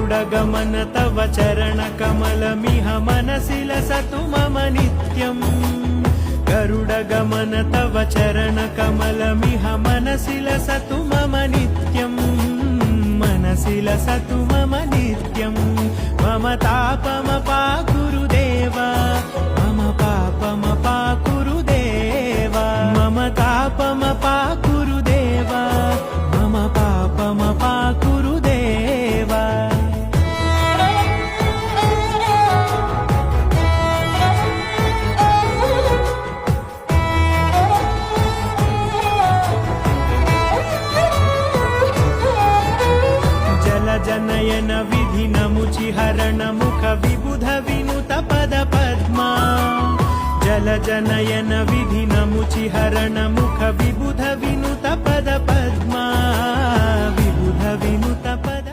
गरुडगमन तव चरणकमलमिह मनसि लसतु मम नित्यम् गरुडगमन तव चरणकमलमिह मनसि लसतु मम नित्यम् मनसि लसतु मम नित्यम् मम तापमपाकुरुदेव मम पापमपाकुरुदेव मम तापमपाकुरुदेव मम पापमपाकुरुदेव जनयन विधिनमुचिहरण मुख विबुध विनुत पद पद्मा जल जनयन विधिनमुचिहरण मुख विबुध विनुत पद पद्मा विबुध विनुत पद